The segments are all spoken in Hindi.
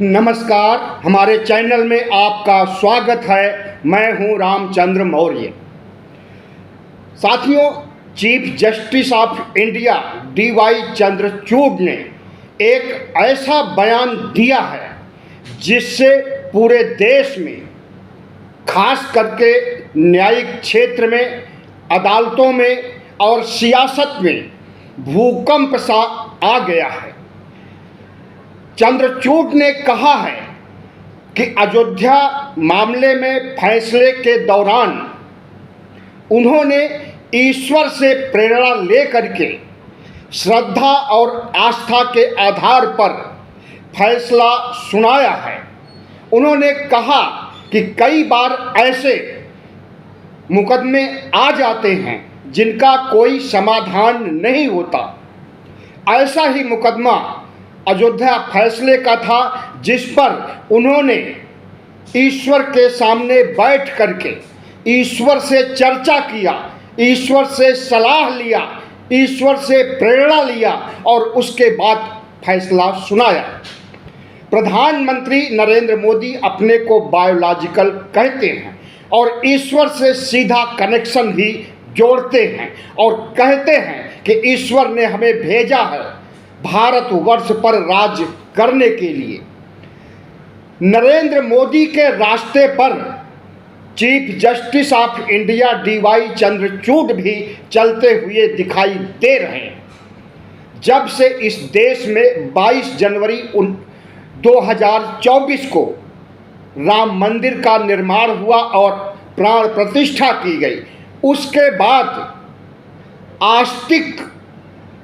नमस्कार, हमारे चैनल में आपका स्वागत है। मैं हूं रामचंद्र मौर्य। साथियों, chief justice of India DY Chandrachud ने एक ऐसा बयान दिया है जिससे पूरे देश में, खास करके न्यायिक क्षेत्र में, अदालतों में और सियासत में भूकंप सा आ गया है। चंद्रचूड़ ने कहा है कि अयोध्या मामले में फैसले के दौरान उन्होंने ईश्वर से प्रेरणा लेकर के श्रद्धा और आस्था के आधार पर फैसला सुनाया है। उन्होंने कहा कि कई बार ऐसे मुकदमे आ जाते हैं जिनका कोई समाधान नहीं होता। ऐसा ही मुकदमा अयोध्या फैसले का था, जिस पर उन्होंने ईश्वर के सामने बैठ करके ईश्वर से चर्चा किया, ईश्वर से सलाह लिया, ईश्वर से प्रेरणा लिया और उसके बाद फैसला सुनाया। प्रधानमंत्री नरेंद्र मोदी अपने को बायोलॉजिकल कहते हैं और ईश्वर से सीधा कनेक्शन भी जोड़ते हैं और कहते हैं कि ईश्वर ने हमें भेजा है भारतवर्ष पर राज करने के लिए। नरेंद्र मोदी के रास्ते पर chief justice of India DY Chandrachud भी चलते हुए दिखाई दे रहे हैं। जब से इस देश में 22 जनवरी 2024 को राम मंदिर का निर्माण हुआ और प्राण प्रतिष्ठा की गई, उसके बाद आस्तिक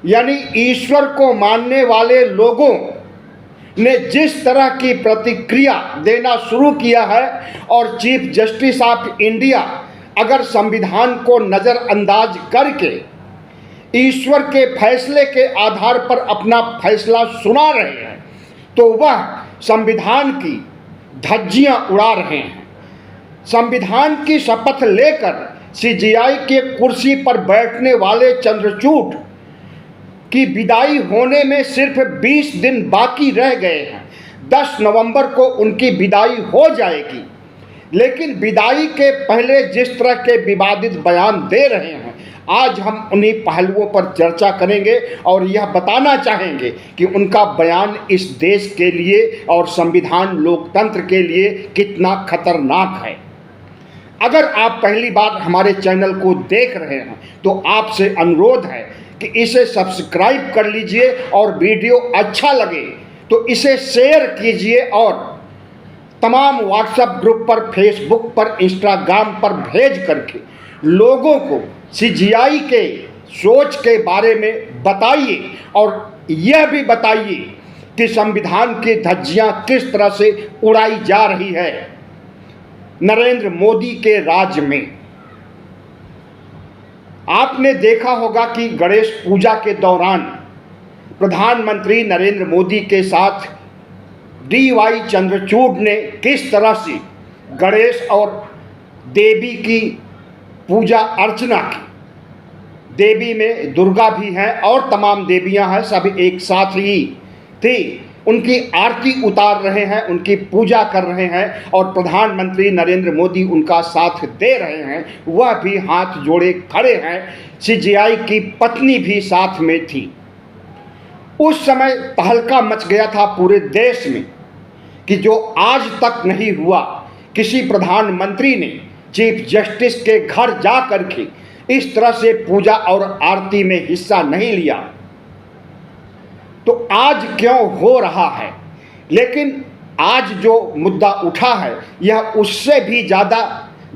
यानी ईश्वर को मानने वाले लोगों ने जिस तरह की प्रतिक्रिया देना शुरू किया है और चीफ जस्टिस ऑफ इंडिया अगर संविधान को नज़रअंदाज करके ईश्वर के फैसले के आधार पर अपना फैसला सुना रहे हैं, तो वह संविधान की धज्जियां उड़ा रहे हैं। संविधान की शपथ लेकर CJI के कुर्सी पर बैठने वाले चंद्रचूड़ की विदाई होने में सिर्फ 20 दिन बाकी रह गए हैं। 10 नवंबर को उनकी विदाई हो जाएगी, लेकिन विदाई के पहले जिस तरह के विवादित बयान दे रहे हैं, आज हम उन्हीं पहलुओं पर चर्चा करेंगे और यह बताना चाहेंगे कि उनका बयान इस देश के लिए और संविधान लोकतंत्र के लिए कितना खतरनाक है। अगर आप पहली बार हमारे चैनल को देख रहे हैं तो आपसे अनुरोध है कि इसे सब्सक्राइब कर लीजिए और वीडियो अच्छा लगे तो इसे शेयर कीजिए और तमाम व्हाट्सएप ग्रुप पर, फेसबुक पर, इंस्टाग्राम पर भेज करके लोगों को CJI के सोच के बारे में बताइए और यह भी बताइए कि संविधान की धज्जियां किस तरह से उड़ाई जा रही है नरेंद्र मोदी के राज में। आपने देखा होगा कि गणेश पूजा के दौरान प्रधानमंत्री नरेंद्र मोदी के साथ DY चंद्रचूड़ ने किस तरह से गणेश और देवी की पूजा अर्चना की। देवी में दुर्गा भी हैं और तमाम देवियां हैं, सब एक साथ ही थी। उनकी आरती उतार रहे हैं, उनकी पूजा कर रहे हैं और प्रधानमंत्री नरेंद्र मोदी उनका साथ दे रहे हैं। वह भी हाथ जोड़े खड़े हैं। CJI की पत्नी भी साथ में थी। उस समय तहलका मच गया था पूरे देश में कि जो आज तक नहीं हुआ। किसी प्रधानमंत्री ने चीफ जस्टिस के घर जा कर के इस तरह से पूजा और आरती में हिस्सा नहीं लिया, तो आज क्यों हो रहा है। लेकिन आज जो मुद्दा उठा है यह उससे भी ज़्यादा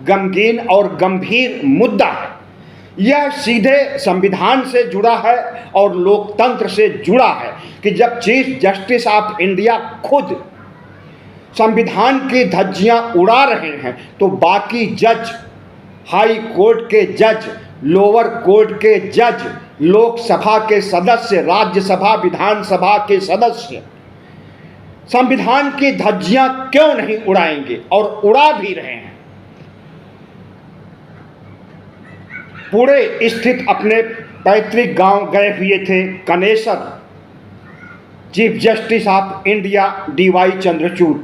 गमगीन और गंभीर मुद्दा है। यह सीधे संविधान से जुड़ा है और लोकतंत्र से जुड़ा है कि जब चीफ जस्टिस ऑफ इंडिया खुद संविधान की धज्जियां उड़ा रहे हैं तो बाकी जज, हाई कोर्ट के जज, लोअर कोर्ट के जज, लोकसभा के सदस्य, राज्यसभा, विधानसभा के सदस्य संविधान की धज्जियां क्यों नहीं उड़ाएंगे और उड़ा भी रहे हैं। पुणे स्थित अपने पैतृक गांव गए हुए थे Kanesar chief justice of India DY Chandrachud.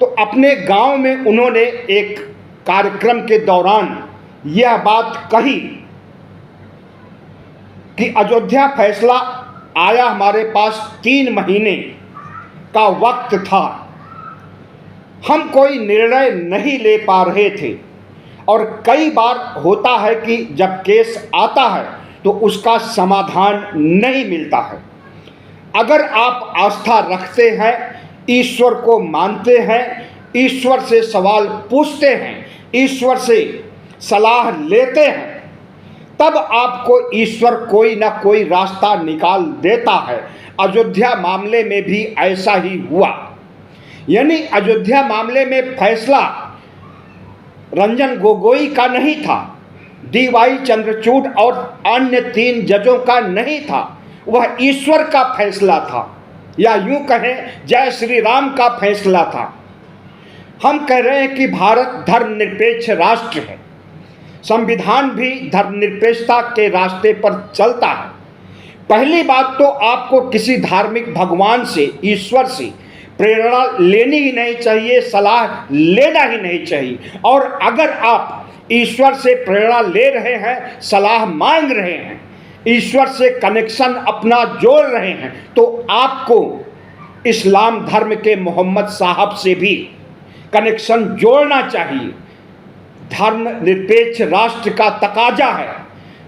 तो अपने गांव में उन्होंने एक कार्यक्रम के दौरान यह बात कही कि अयोध्या फैसला आया, हमारे पास 3 महीने का वक्त था, हम कोई निर्णय नहीं ले पा रहे थे। और कई बार होता है कि जब केस आता है तो उसका समाधान नहीं मिलता है। अगर आप आस्था रखते हैं, ईश्वर को मानते हैं, ईश्वर से सवाल पूछते हैं, ईश्वर से सलाह लेते हैं, तब आपको ईश्वर कोई ना कोई रास्ता निकाल देता है। अयोध्या मामले में भी ऐसा ही हुआ। यानी अयोध्या मामले में फैसला रंजन गोगोई का नहीं था, DY चंद्रचूड़ और अन्य 3 जजों का नहीं था, वह ईश्वर का फैसला था, या यूं कहें जय श्री राम का फैसला था। हम कह रहे हैं कि भारत धर्मनिरपेक्ष राष्ट्र है, संविधान भी धर्मनिरपेक्षता के रास्ते पर चलता है। पहली बात तो आपको किसी धार्मिक भगवान से, ईश्वर से प्रेरणा लेनी ही नहीं चाहिए, सलाह लेना ही नहीं चाहिए। और अगर आप ईश्वर से प्रेरणा ले रहे हैं, सलाह मांग रहे हैं, ईश्वर से कनेक्शन अपना जोड़ रहे हैं, तो आपको इस्लाम धर्म के मोहम्मद साहब से भी कनेक्शन जोड़ना चाहिए। धर्मनिरपेक्ष राष्ट्र का तकाजा है।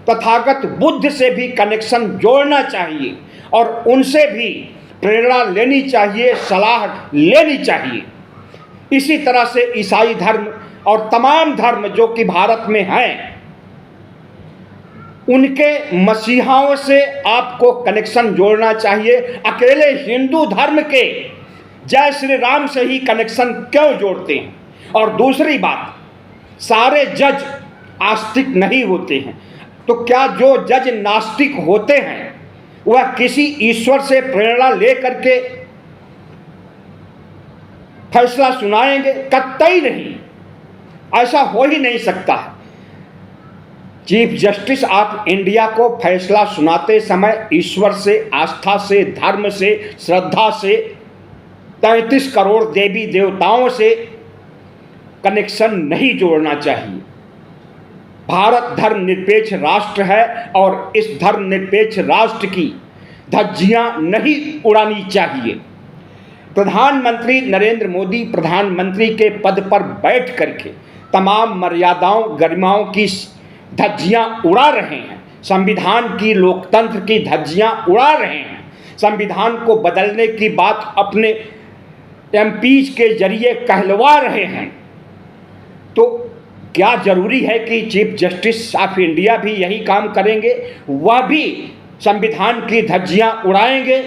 तथागत बुद्ध से भी कनेक्शन जोड़ना चाहिए और उनसे भी प्रेरणा लेनी चाहिए, सलाह लेनी चाहिए। इसी तरह से ईसाई धर्म और तमाम धर्म जो कि भारत में हैं, उनके मसीहाओं से आपको कनेक्शन जोड़ना चाहिए। अकेले हिंदू धर्म के जय श्री राम से ही कनेक्शन क्यों जोड़ते हैं? और दूसरी बात, सारे जज आस्तिक नहीं होते हैं, तो क्या जो जज नास्तिक होते हैं वह किसी ईश्वर से प्रेरणा लेकर के फैसला सुनाएंगे? कतई नहीं, ऐसा हो ही नहीं सकता है। चीफ जस्टिस ऑफ इंडिया को फैसला सुनाते समय ईश्वर से, आस्था से, धर्म से, श्रद्धा से, 33 करोड़ देवी देवताओं से कनेक्शन नहीं जोड़ना चाहिए। भारत धर्मनिरपेक्ष राष्ट्र है और इस धर्मनिरपेक्ष राष्ट्र की धज्जियां नहीं उड़ानी चाहिए। प्रधानमंत्री नरेंद्र मोदी प्रधानमंत्री के पद पर बैठ करके तमाम मर्यादाओं, गरिमाओं की धज्जियां उड़ा रहे हैं, संविधान की, लोकतंत्र की धज्जियां उड़ा रहे हैं, संविधान को बदलने की बात अपने MPs के जरिए कहलवा रहे हैं। तो क्या जरूरी है कि चीफ जस्टिस ऑफ इंडिया भी यही काम करेंगे? वह भी संविधान की धज्जियां उड़ाएंगे?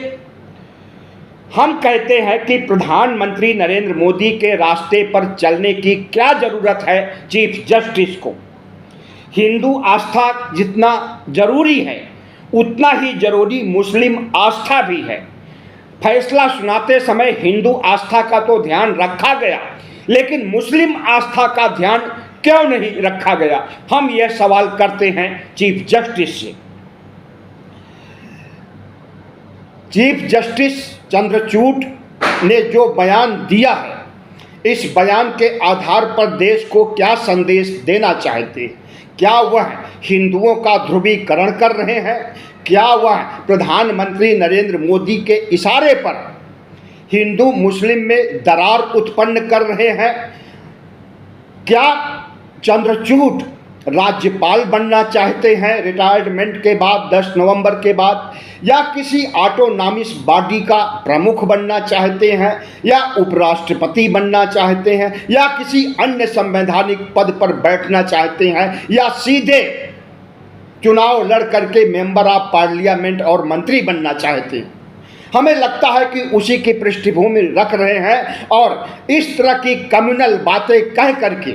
हम कहते हैं कि प्रधानमंत्री नरेंद्र मोदी के रास्ते पर चलने की क्या जरूरत है चीफ जस्टिस को? हिंदू आस्था जितना जरूरी है उतना ही जरूरी मुस्लिम आस्था भी है। फैसला सुनाते समय हिंदू आस्था का तो ध्यान रखा गया, लेकिन मुस्लिम आस्था का ध्यान क्यों नहीं रखा गया? हम यह सवाल करते हैं चीफ जस्टिस से। चीफ जस्टिस चंद्रचूड़ ने जो बयान दिया है, इस बयान के आधार पर देश को क्या संदेश देना चाहते हैं? क्या वह हिंदुओं का ध्रुवीकरण कर रहे हैं? क्या वह प्रधानमंत्री नरेंद्र मोदी के इशारे पर हिंदू मुस्लिम में दरार उत्पन्न कर रहे हैं? क्या चंद्रचूड़ राज्यपाल बनना चाहते हैं रिटायरमेंट के बाद, 10 नवंबर के बाद, या किसी ऑटोनॉमस बॉडी का प्रमुख बनना चाहते हैं, या उपराष्ट्रपति बनना चाहते हैं, या किसी अन्य संवैधानिक पद पर बैठना चाहते हैं, या सीधे चुनाव लड़ करके मेंबर ऑफ पार्लियामेंट और मंत्री बनना चाहते हैं? हमें लगता है कि उसी की पृष्ठभूमि रख रहे हैं और इस तरह की कम्युनल बातें कह करके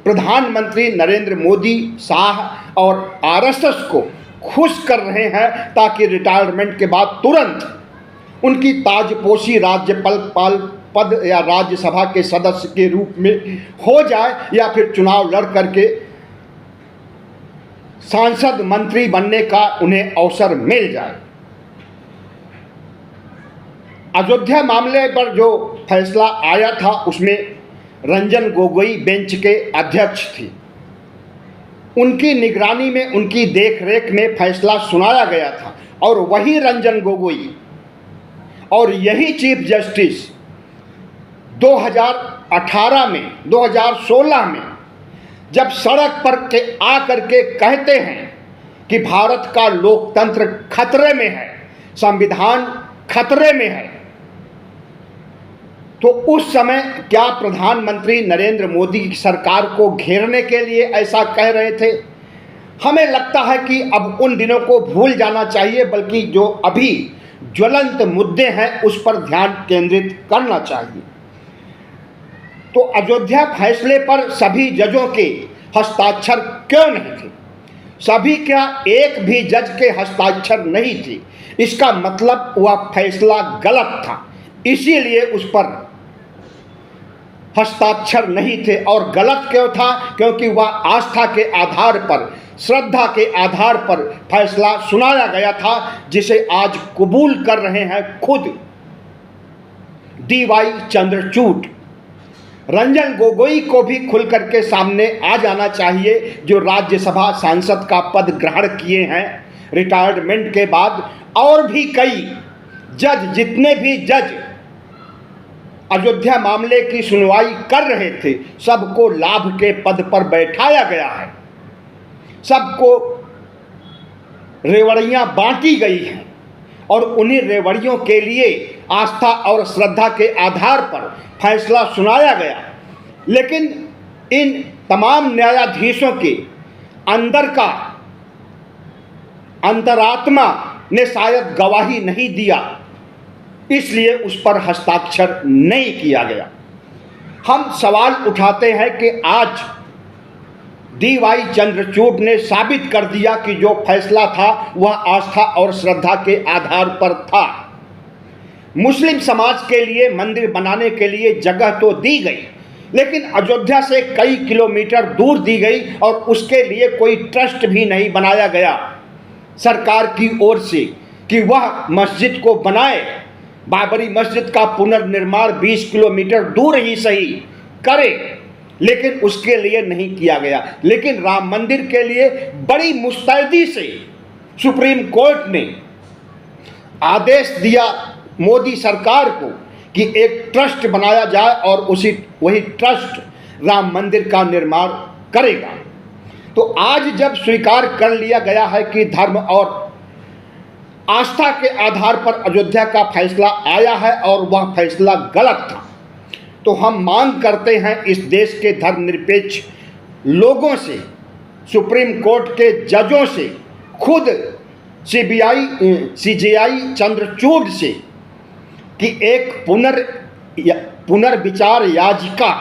प्रधानमंत्री नरेंद्र मोदी शाह और RSS को खुश कर रहे हैं, ताकि रिटायरमेंट के बाद तुरंत उनकी ताजपोशी राज्यपाल पद या राज्यसभा के सदस्य के रूप में हो जाए, या फिर चुनाव लड़ करके सांसद मंत्री बनने का उन्हें अवसर मिल जाए। अयोध्या मामले पर जो फैसला आया था उसमें रंजन गोगोई बेंच के अध्यक्ष थी। उनकी निगरानी में, उनकी देखरेख में फैसला सुनाया गया था और वही रंजन गोगोई और यही चीफ जस्टिस 2018 में, 2016 में जब सड़क पर आकर के कहते हैं कि भारत का लोकतंत्र खतरे में है, संविधान खतरे में है, तो उस समय क्या प्रधानमंत्री नरेंद्र मोदी की सरकार को घेरने के लिए ऐसा कह रहे थे? हमें लगता है कि अब उन दिनों को भूल जाना चाहिए, बल्कि जो अभी ज्वलंत मुद्दे हैं उस पर ध्यान केंद्रित करना चाहिए। तो अयोध्या फैसले पर सभी जजों के हस्ताक्षर क्यों नहीं थे? सभी क्या, एक भी जज के हस्ताक्षर नहीं थे। इसका मतलब वह फैसला गलत था, इसीलिए उस पर हस्ताक्षर नहीं थे। और गलत क्यों था? क्योंकि वह आस्था के आधार पर, श्रद्धा के आधार पर फैसला सुनाया गया था, जिसे आज कबूल कर रहे हैं खुद DY चंद्रचूड़। रंजन गोगोई को भी खुल करके सामने आ जाना चाहिए, जो राज्यसभा सांसद का पद ग्रहण किए हैं रिटायरमेंट के बाद। और भी कई जज, जितने भी जज अयोध्या मामले की सुनवाई कर रहे थे, सबको लाभ के पद पर बैठाया गया है, सबको रेवड़ियां बांटी गई हैं और उन्हीं रेवड़ियों के लिए आस्था और श्रद्धा के आधार पर फैसला सुनाया गया। लेकिन इन तमाम न्यायाधीशों के अंदर का अंतरात्मा ने शायद गवाही नहीं दिया, इसलिए उस पर हस्ताक्षर नहीं किया गया। हम सवाल उठाते हैं कि आज DY चंद्रचूड़ ने साबित कर दिया कि जो फैसला था वह आस्था और श्रद्धा के आधार पर था। मुस्लिम समाज के लिए मंदिर बनाने के लिए जगह तो दी गई, लेकिन अयोध्या से कई किलोमीटर दूर दी गई और उसके लिए कोई ट्रस्ट भी नहीं बनाया गया सरकार की ओर से कि वह मस्जिद को बनाए। बाबरी मस्जिद का पुनर्निर्माण 20 किलोमीटर दूर ही सही करे, लेकिन उसके लिए नहीं किया गया। लेकिन राम मंदिर के लिए बड़ी मुस्तैदी से सुप्रीम कोर्ट ने आदेश दिया मोदी सरकार को कि एक ट्रस्ट बनाया जाए और वही ट्रस्ट राम मंदिर का निर्माण करेगा। तो आज जब स्वीकार कर लिया गया है कि धर्म और आस्था के आधार पर अयोध्या का फैसला आया है और वह फैसला गलत था, तो हम मांग करते हैं इस देश के धर्मनिरपेक्ष लोगों से, सुप्रीम कोर्ट के जजों से, खुद CJI चंद्रचूड़ से कि एक पुनर्विचार याचिका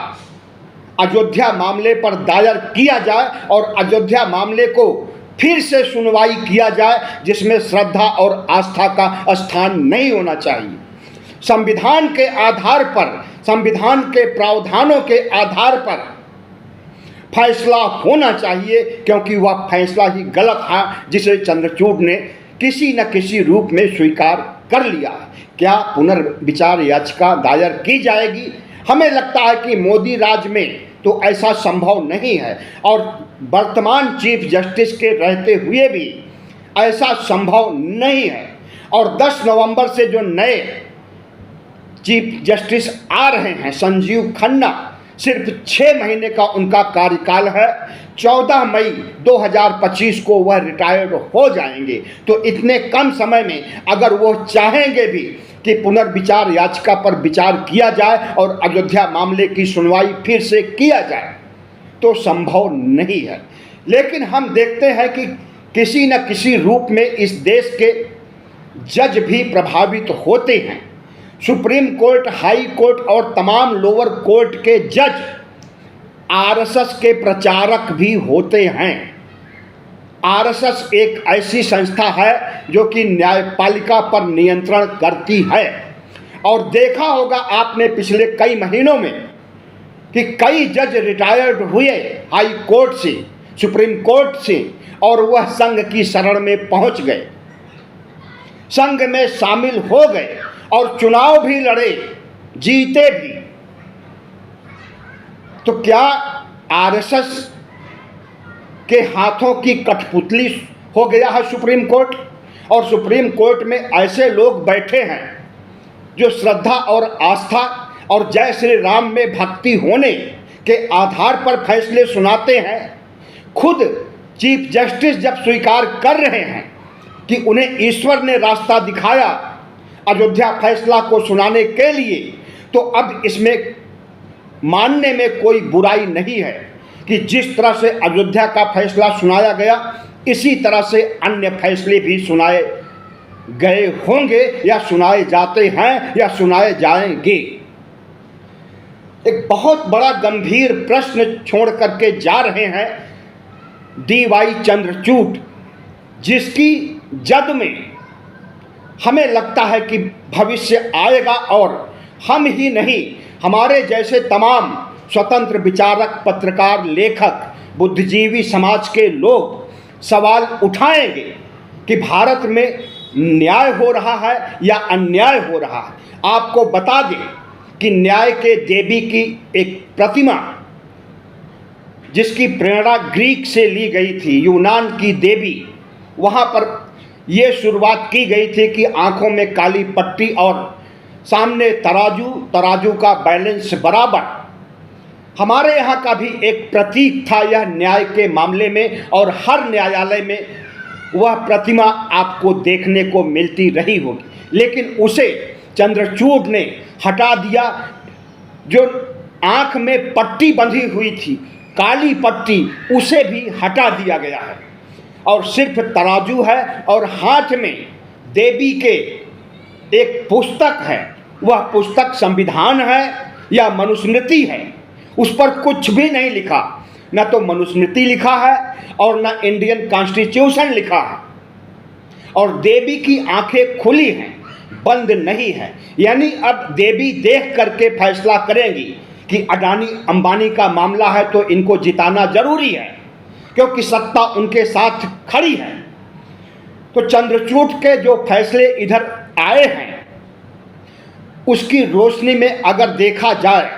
अयोध्या मामले पर दायर किया जाए और अयोध्या मामले को फिर से सुनवाई किया जाए, जिसमें श्रद्धा और आस्था का स्थान नहीं होना चाहिए। संविधान के आधार पर, संविधान के प्रावधानों के आधार पर फैसला होना चाहिए, क्योंकि वह फैसला ही गलत था जिसे चंद्रचूड़ ने किसी न किसी रूप में स्वीकार कर लिया है। क्या पुनर्विचार याचिका दायर की जाएगी? हमें लगता है कि मोदी राज में तो ऐसा संभव नहीं है और वर्तमान चीफ जस्टिस के रहते हुए भी ऐसा संभव नहीं है। और 10 नवंबर से जो नए चीफ जस्टिस आ रहे हैं, संजीव खन्ना, सिर्फ 6 महीने का उनका कार्यकाल है। 14 मई 2025 को वह रिटायर्ड हो जाएंगे। तो इतने कम समय में अगर वो चाहेंगे भी कि पुनर्विचार याचिका पर विचार किया जाए और अयोध्या मामले की सुनवाई फिर से किया जाए, तो संभव नहीं है। लेकिन हम देखते हैं कि किसी न किसी रूप में इस देश के जज भी प्रभावित होते हैं। सुप्रीम कोर्ट, हाई कोर्ट और तमाम लोअर कोर्ट के जज RSS के प्रचारक भी होते हैं। RSS एक ऐसी संस्था है जो कि न्यायपालिका पर नियंत्रण करती है। और देखा होगा आपने पिछले कई महीनों में कि कई जज रिटायर्ड हुए हाई कोर्ट से, सुप्रीम कोर्ट से, और वह संघ की शरण में पहुंच गए, संघ में शामिल हो गए और चुनाव भी लड़े, जीते भी, तो क्या आरएसएस के हाथों की कठपुतली हो गया है सुप्रीम कोर्ट? और सुप्रीम कोर्ट में ऐसे लोग बैठे हैं जो श्रद्धा और आस्था और जय श्री राम में भक्ति होने के आधार पर फैसले सुनाते हैं। खुद चीफ जस्टिस जब स्वीकार कर रहे हैं कि उन्हें ईश्वर ने रास्ता दिखाया अयोध्या फैसला को सुनाने के लिए, तो अब इसमें मानने में कोई बुराई नहीं है कि जिस तरह से अयोध्या का फैसला सुनाया गया, इसी तरह से अन्य फैसले भी सुनाए गए होंगे या सुनाए जाते हैं या सुनाए जाएंगे। एक बहुत बड़ा गंभीर प्रश्न छोड़ करके जा रहे हैं DY चंद्रचूड़, जिसकी जद में हमें लगता है कि भविष्य आएगा और हम ही नहीं, हमारे जैसे तमाम स्वतंत्र विचारक, पत्रकार, लेखक, बुद्धिजीवी समाज के लोग सवाल उठाएंगे कि भारत में न्याय हो रहा है या अन्याय हो रहा है। आपको बता दें कि न्याय के देवी की एक प्रतिमा, जिसकी प्रेरणा ग्रीक से ली गई थी, यूनान की देवी, वहाँ पर यह शुरुआत की गई थी कि आंखों में काली पट्टी और सामने तराजू, तराजू का बैलेंस बराबर। हमारे यहाँ का भी एक प्रतीक था यह न्याय के मामले में, और हर न्यायालय में वह प्रतिमा आपको देखने को मिलती रही होगी, लेकिन उसे चंद्रचूड़ ने हटा दिया। जो आँख में पट्टी बंधी हुई थी, काली पट्टी, उसे भी हटा दिया गया है और सिर्फ तराजू है और हाथ में देवी के एक पुस्तक है। वह पुस्तक संविधान है या मनुस्मृति है, उस पर कुछ भी नहीं लिखा, न तो मनुस्मृति लिखा है और न इंडियन कॉन्स्टिट्यूशन लिखा है। और देवी की आंखें खुली हैं, बंद नहीं है। यानी अब देवी देख करके फैसला करेंगी कि अडानी अंबानी का मामला है तो इनको जिताना जरूरी है, क्योंकि सत्ता उनके साथ खड़ी है। तो चंद्रचूड़ के जो फैसले इधर आए हैं, उसकी रोशनी में अगर देखा जाए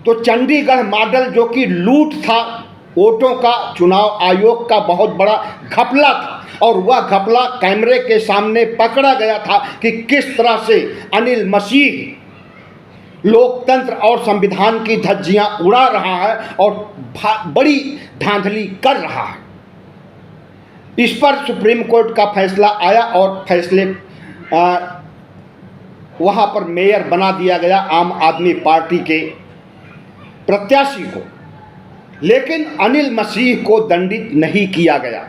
तो चंडीगढ़ मॉडल, जो कि लूट था वोटों का, चुनाव आयोग का बहुत बड़ा घपला था, और वह घपला कैमरे के सामने पकड़ा गया था कि किस तरह से अनिल मसीह लोकतंत्र और संविधान की धज्जियां उड़ा रहा है और बड़ी धांधली कर रहा है। इस पर सुप्रीम कोर्ट का फैसला आया और फैसले वहाँ पर मेयर बना दिया गया आम आदमी पार्टी के प्रत्याशी को। लेकिन अनिल मसीह को दंडित नहीं किया गया,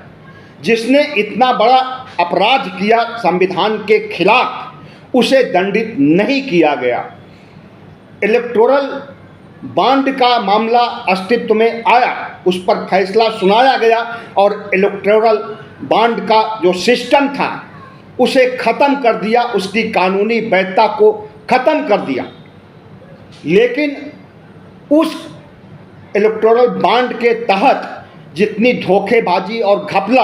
जिसने इतना बड़ा अपराध किया संविधान के खिलाफ, उसे दंडित नहीं किया गया। इलेक्टोरल बॉन्ड का मामला अस्तित्व में आया, उस पर फैसला सुनाया गया और इलेक्टोरल बॉन्ड का जो सिस्टम था उसे ख़त्म कर दिया, उसकी कानूनी वैधता को ख़त्म कर दिया। लेकिन उस इलेक्टोरल बॉन्ड के तहत जितनी धोखेबाजी और घपला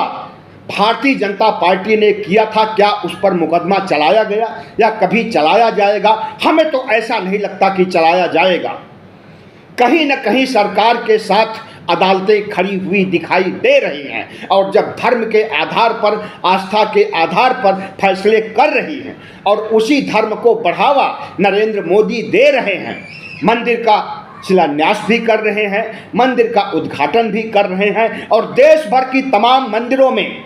भारतीय जनता पार्टी ने किया था, क्या उस पर मुकदमा चलाया गया या कभी चलाया जाएगा? हमें तो ऐसा नहीं लगता कि चलाया जाएगा। कहीं न कहीं सरकार के साथ अदालतें खड़ी हुई दिखाई दे रही हैं, और जब धर्म के आधार पर, आस्था के आधार पर फैसले कर रही हैं और उसी धर्म को बढ़ावा नरेंद्र मोदी दे रहे हैं, मंदिर का शिलान्यास भी कर रहे हैं, मंदिर का उद्घाटन भी कर रहे हैं, और देश भर की तमाम मंदिरों में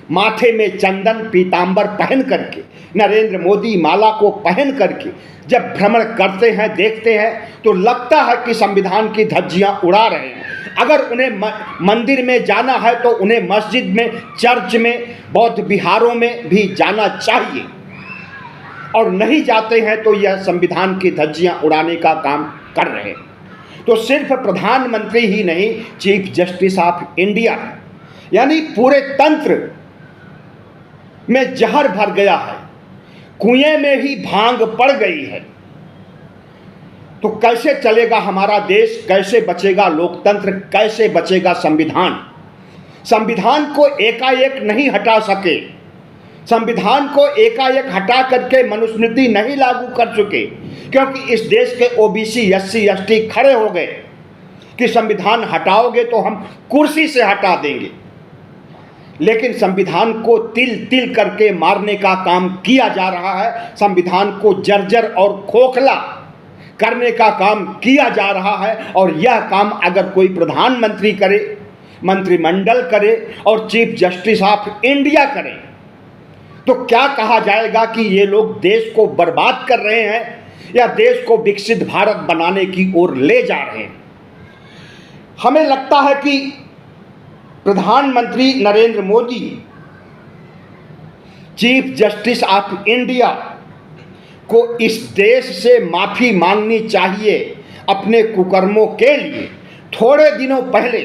माथे में चंदन पीतांबर पहन करके, नरेंद्र मोदी माला को पहन करके जब भ्रमण करते हैं, देखते हैं, तो लगता है कि संविधान की धज्जियां उड़ा रहे हैं। अगर उन्हें मंदिर में जाना है तो उन्हें मस्जिद में, चर्च में, बौद्ध विहारों में भी जाना चाहिए, और नहीं जाते हैं तो यह संविधान की धज्जियां उड़ाने का काम कर रहे हैं। तो सिर्फ प्रधानमंत्री ही नहीं, चीफ जस्टिस ऑफ इंडिया, यानी पूरे तंत्र में जहर भर गया है, कुएं में ही भांग पड़ गई है। तो कैसे चलेगा हमारा देश, कैसे बचेगा लोकतंत्र, कैसे बचेगा संविधान? संविधान को एकाएक नहीं हटा सके, संविधान को एकाएक हटा करके मनुस्मृति नहीं लागू कर चुके, क्योंकि इस देश के ओबीसी एससी एसटी खड़े हो गए कि संविधान हटाओगे तो हम कुर्सी से हटा देंगे। लेकिन संविधान को तिल तिल करके मारने का काम किया जा रहा है, संविधान को जर्जर और खोखला करने का काम किया जा रहा है। और यह काम अगर कोई प्रधानमंत्री करे, मंत्रिमंडल करे और चीफ जस्टिस ऑफ इंडिया करे तो क्या कहा जाएगा कि ये लोग देश को बर्बाद कर रहे हैं या देश को विकसित भारत बनाने की ओर ले जा रहे हैं। हमें लगता है कि प्रधानमंत्री Narendra Modi, chief justice of India को इस देश से माफी मांगनी चाहिए अपने कुकर्मों के लिए। थोड़े दिनों पहले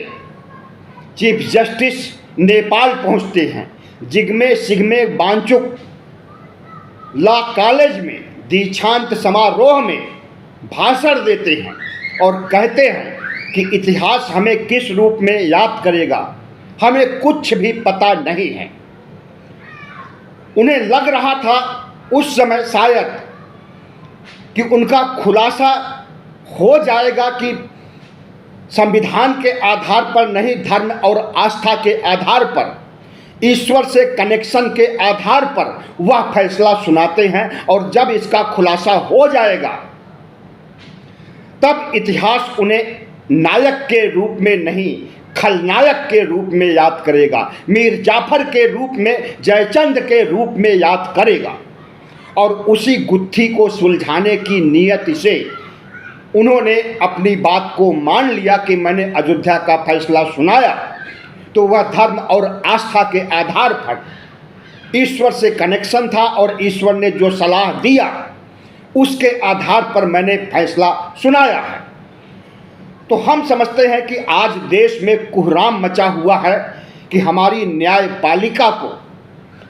चीफ जस्टिस नेपाल पहुंचते हैं, जिग्मे सिग्मे वांगचुक लॉ कॉलेज में दीक्षांत समारोह में भाषण देते हैं और कहते हैं कि इतिहास हमें किस रूप में याद करेगा, हमें कुछ भी पता नहीं है। उन्हें लग रहा था उस समय शायद कि उनका खुलासा हो जाएगा कि संविधान के आधार पर नहीं, धर्म और आस्था के आधार पर, ईश्वर से कनेक्शन के आधार पर वह फैसला सुनाते हैं। और जब इसका खुलासा हो जाएगा तब इतिहास उन्हें नायक के रूप में नहीं, खलनायक के रूप में याद करेगा, मीर जाफर के रूप में, जयचंद के रूप में याद करेगा। और उसी गुत्थी को सुलझाने की नीयत से उन्होंने अपनी बात को मान लिया कि मैंने अयोध्या का फैसला सुनाया तो वह धर्म और आस्था के आधार पर ईश्वर से कनेक्शन था और ईश्वर ने जो सलाह दिया उसके आधार पर मैंने फैसला सुनाया है। तो हम समझते हैं कि आज देश में कोहराम मचा हुआ है कि हमारी न्यायपालिका को,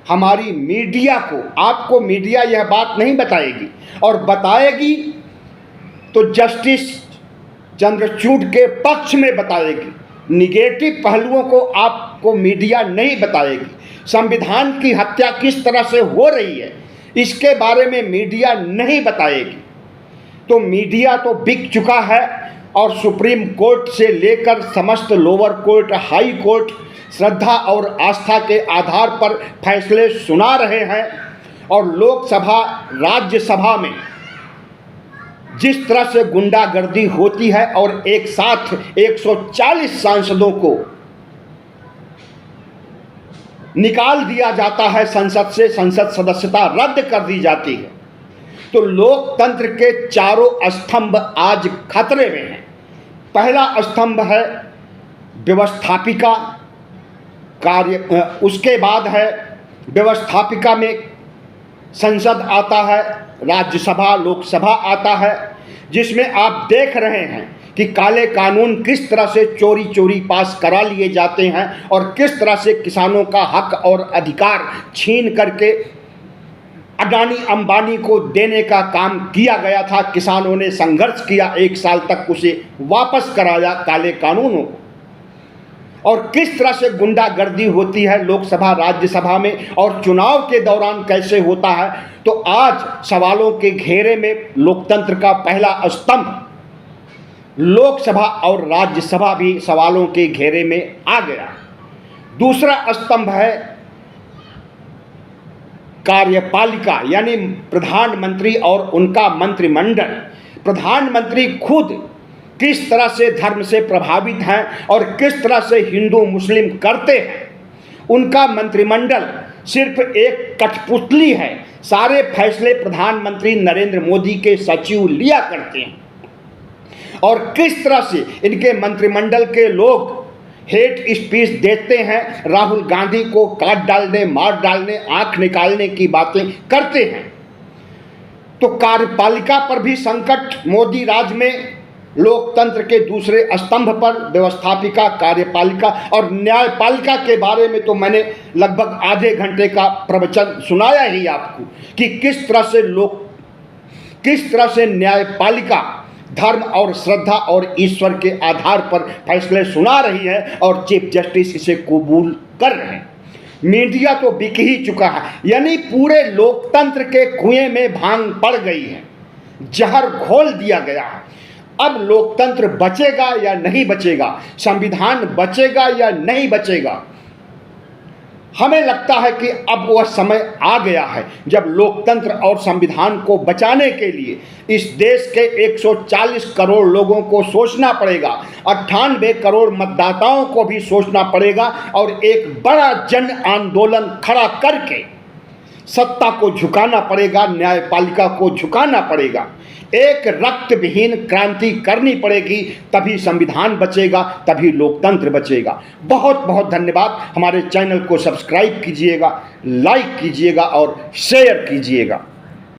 हमारी मीडिया को, आपको मीडिया यह बात नहीं बताएगी और बताएगी तो जस्टिस चंद्रचूड़ के पक्ष में बताएगी, निगेटिव पहलुओं को आपको मीडिया नहीं बताएगी। संविधान की हत्या किस तरह से हो रही है इसके बारे में मीडिया नहीं बताएगी। तो मीडिया तो बिक चुका है और सुप्रीम कोर्ट से लेकर समस्त लोअर कोर्ट, हाई कोर्ट श्रद्धा और आस्था के आधार पर फैसले सुना रहे हैं। और लोकसभा, राज्यसभा में जिस तरह से गुंडागर्दी होती है और एक साथ 140 सांसदों को निकाल दिया जाता है संसद से, संसद सदस्यता रद्द कर दी जाती है, तो लोकतंत्र के चारों स्तंभ आज खतरे में हैं। पहला स्तंभ है व्यवस्थापिका कार्य, उसके बाद है व्यवस्थापिका में संसद आता है, राज्यसभा, लोकसभा आता है, जिसमें आप देख रहे हैं कि काले कानून किस तरह से चोरी चोरी पास करा लिए जाते हैं और किस तरह से किसानों का हक और अधिकार छीन करके अडानी अंबानी को देने का काम किया गया था। किसानों ने संघर्ष किया, 1 साल तक उसे वापस कराया काले कानूनों को। और किस तरह से गुंडागर्दी होती है लोकसभा, राज्यसभा में और चुनाव के दौरान कैसे होता है। तो आज सवालों के घेरे में लोकतंत्र का पहला स्तंभ लोकसभा और राज्यसभा भी सवालों के घेरे में आ गया। दूसरा स्तंभ है कार्यपालिका, यानी प्रधानमंत्री और उनका मंत्रिमंडल। प्रधानमंत्री खुद किस तरह से धर्म से प्रभावित हैं और किस तरह से हिंदू मुस्लिम करते हैं। उनका मंत्रिमंडल सिर्फ एक कठपुतली है, सारे फैसले प्रधानमंत्री नरेंद्र मोदी के सचिव लिया करते हैं। और किस तरह से इनके मंत्रिमंडल के लोग हेट स्पीच देते हैं, राहुल गांधी को काट डालने, मार डालने, आंख निकालने की बातें करते हैं। तो कार्यपालिका पर भी संकट मोदी राज में, लोकतंत्र के दूसरे स्तंभ पर व्यवस्थापिका, कार्यपालिका और न्यायपालिका के बारे में तो मैंने लगभग आधे घंटे का प्रवचन सुनाया ही आपको कि किस तरह से न्यायपालिका धर्म और श्रद्धा और ईश्वर के आधार पर फैसले सुना रही है और चीफ जस्टिस इसे कबूल कर रहे हैं। मीडिया तो बिक ही चुका है, यानी पूरे लोकतंत्र के कुएं में भांग पड़ गई है, जहर घोल दिया गया है। अब लोकतंत्र बचेगा या नहीं बचेगा, संविधान बचेगा या नहीं बचेगा, हमें लगता है कि अब वह समय आ गया है जब लोकतंत्र और संविधान को बचाने के लिए इस देश के 140 करोड़ लोगों को सोचना पड़ेगा, 98 करोड़ मतदाताओं को भी सोचना पड़ेगा और एक बड़ा जन आंदोलन खड़ा करके सत्ता को झुकाना पड़ेगा, न्यायपालिका को झुकाना पड़ेगा। एक रक्त विहीन क्रांति करनी पड़ेगी, तभी संविधान बचेगा, तभी लोकतंत्र बचेगा। बहुत बहुत धन्यवाद। हमारे चैनल को सब्सक्राइब कीजिएगा, लाइक कीजिएगा और शेयर कीजिएगा।